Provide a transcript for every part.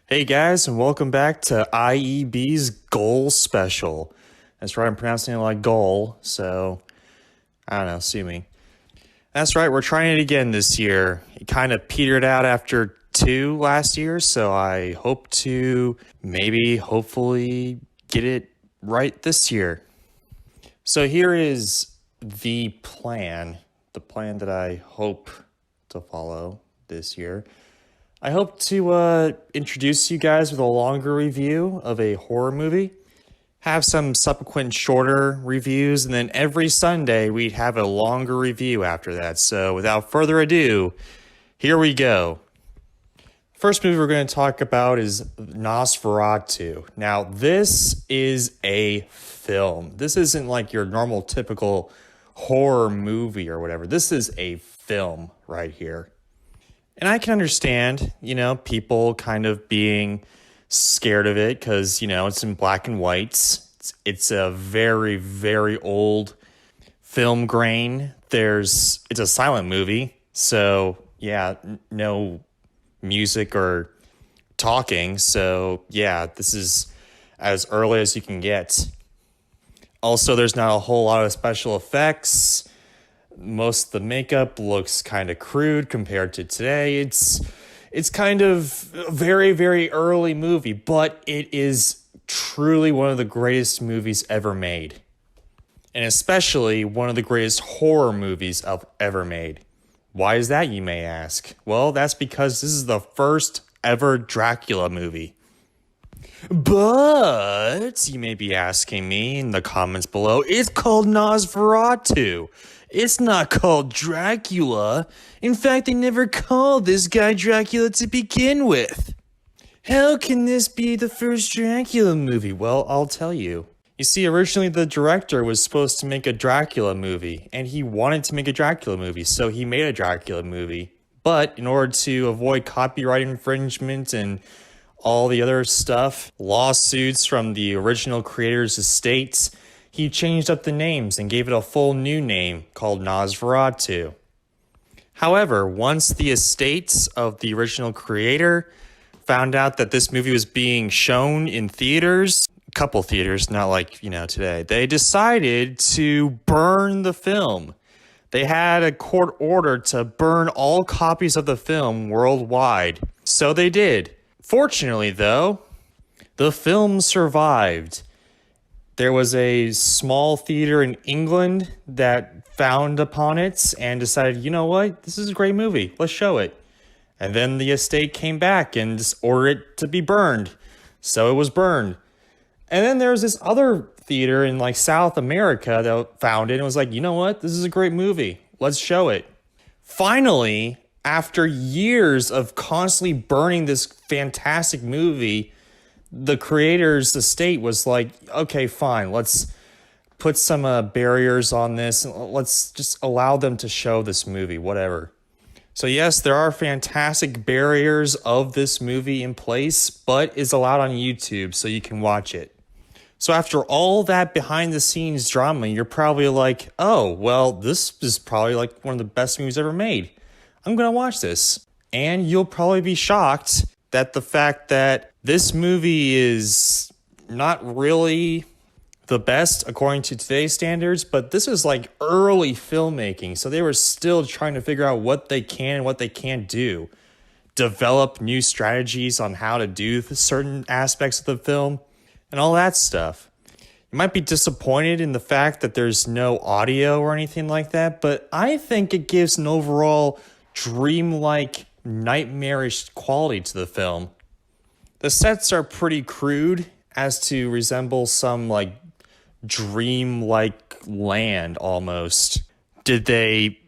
Hey guys, and welcome back to IEB's Ghoul special. That's right, I'm pronouncing it like Ghoul, so I don't know, sue me. That's right, we're trying it again this year. It kind of petered out after two last year, so I hope to hopefully get it right this year. So here is the plan that I hope to follow this year. I hope to introduce you guys with a longer review of a horror movie, have some subsequent shorter reviews, and then every Sunday we'd have a longer review after that. So without further ado, here we go. First movie we're going to talk about is Nosferatu. Now, this is a film. This isn't like your normal typical horror movie or whatever. This is a film right here. And I can understand, people kind of being scared of it because, it's in black and whites. It's a very, very old film grain. It's a silent movie. So, yeah, no music or talking. So, yeah, this is as early as you can get. Also, there's not a whole lot of special effects. Most of the makeup looks kind of crude compared to today. It's kind of a very, very early movie, but it is truly one of the greatest movies ever made. And especially one of the greatest horror movies ever made. Why is that, you may ask? Well, that's because this is the first ever Dracula movie. But, you may be asking me in the comments below, it's called Nosferatu. It's not called Dracula. In fact, they never called this guy Dracula to begin with. How can this be the first Dracula movie? Well, I'll tell you. You see, originally the director was supposed to make a Dracula movie, and he wanted to make a Dracula movie, so he made a Dracula movie. But in order to avoid copyright infringement and all the other stuff, lawsuits from the original creator's estates, he changed up the names and gave it a full new name called Nosferatu. However, once the estates of the original creator found out that this movie was being shown in theaters, a couple theaters, not like, today, they decided to burn the film. They had a court order to burn all copies of the film worldwide. So they did. Fortunately, though, the film survived. There was a small theater in England that found upon it and decided, you know what, this is a great movie, let's show it. And then the estate came back and just ordered it to be burned. So it was burned. And then there was this other theater in South America that found it and was like, you know what, this is a great movie, let's show it. Finally, after years of constantly burning this fantastic movie, the creator's estate was like, okay, fine, let's put some barriers on this and let's just allow them to show this movie, whatever. So yes, there are fantastic barriers of this movie in place, but it's allowed on YouTube so you can watch it. So after all that behind the scenes drama, you're probably like, oh, well, this is probably one of the best movies ever made. I'm going to watch this. And you'll probably be shocked that the fact that this movie is not really the best according to today's standards, but this is early filmmaking. So they were still trying to figure out what they can and what they can't do. Develop new strategies on how to do certain aspects of the film and all that stuff. You might be disappointed in the fact that there's no audio or anything like that, but I think it gives an overall dreamlike, nightmarish quality to the film. The sets are pretty crude as to resemble some dream-like land almost. Did they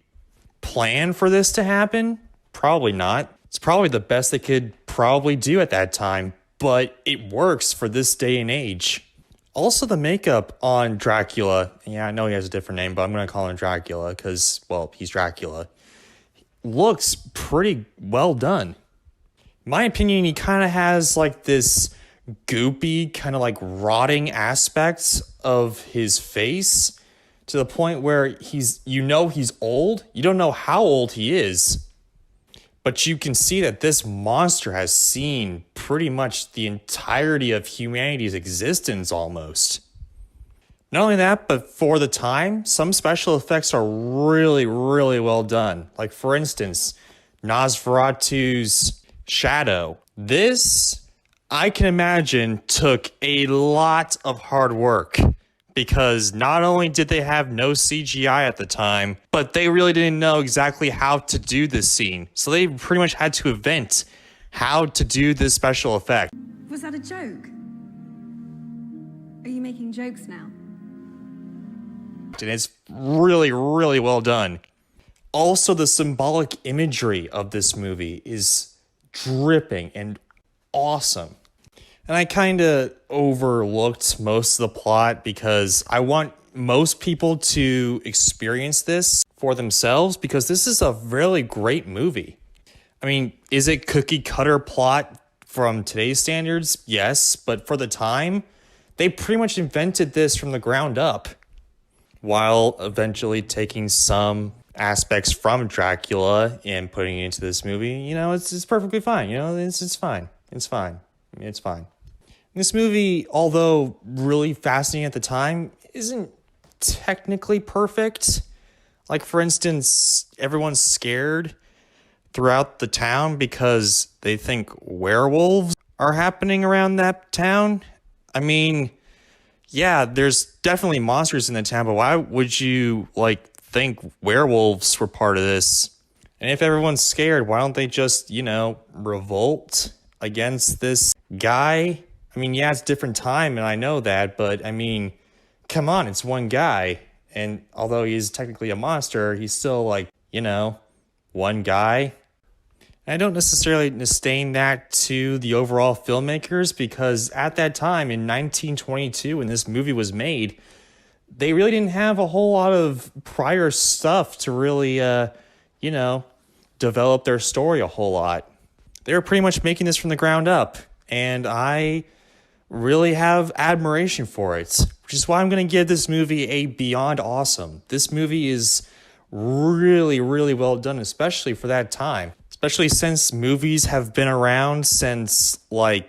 plan for this to happen? Probably not. It's probably the best they could probably do at that time, but it works for this day and age. Also, the makeup on Dracula, yeah, I know he has a different name, but I'm going to call him Dracula because, well, he's Dracula, looks pretty well done. In my opinion, he kind of has this goopy, kind of rotting aspects of his face to the point where he's old. You don't know how old he is, But you can see that this monster has seen pretty much the entirety of humanity's existence almost. Not only that, but for the time, some special effects are really, really well done. Like, for instance, Nosferatu's shadow. This, I can imagine, took a lot of hard work because not only did they have no CGI at the time, but they really didn't know exactly how to do this scene. So they pretty much had to invent how to do this special effect. Was that a joke? Are you making jokes now? And it's really, really well done. Also, the symbolic imagery of this movie is dripping and awesome. And I kind of overlooked most of the plot because I want most people to experience this for themselves because this is a really great movie. I mean, is it cookie cutter plot from today's standards? Yes, but for the time, they pretty much invented this from the ground up while eventually taking some aspects from Dracula and putting it into this movie. You know, it's perfectly fine. You know, it's fine. It's fine. It's fine. This movie, although really fascinating at the time, isn't technically perfect. Like, for instance, everyone's scared throughout the town because they think werewolves are happening around that town. I mean, yeah, there's definitely monsters in the town, but why would you, think werewolves were part of this? And if everyone's scared, why don't they just, revolt against this guy? I mean, yeah, it's a different time, and I know that, but, I mean, come on, it's one guy. And although he's technically a monster, he's still, one guy. And I don't necessarily disdain that to the overall filmmakers, because at that time, in 1922, when this movie was made, they really didn't have a whole lot of prior stuff to really, develop their story a whole lot. They were pretty much making this from the ground up, and I really have admiration for it, which is why I'm going to give this movie a beyond awesome. This movie is really, really well done, especially for that time. Especially since movies have been around since, for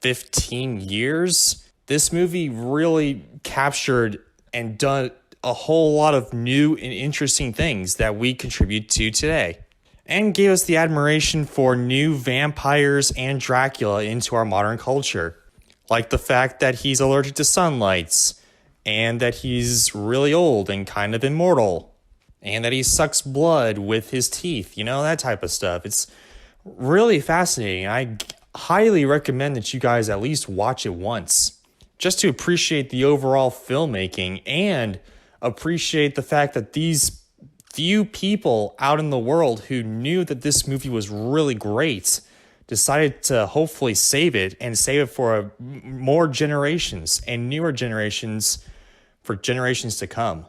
15 years. This movie really captured and done a whole lot of new and interesting things that we contribute to today, and gave us the admiration for new vampires and Dracula into our modern culture. Like the fact that he's allergic to sunlights, and that he's really old and kind of immortal, and that he sucks blood with his teeth, that type of stuff. It's really fascinating. I highly recommend that you guys at least watch it once, just to appreciate the overall filmmaking and appreciate the fact that these few people out in the world who knew that this movie was really great decided to hopefully save it and save it for more generations and newer generations for generations to come.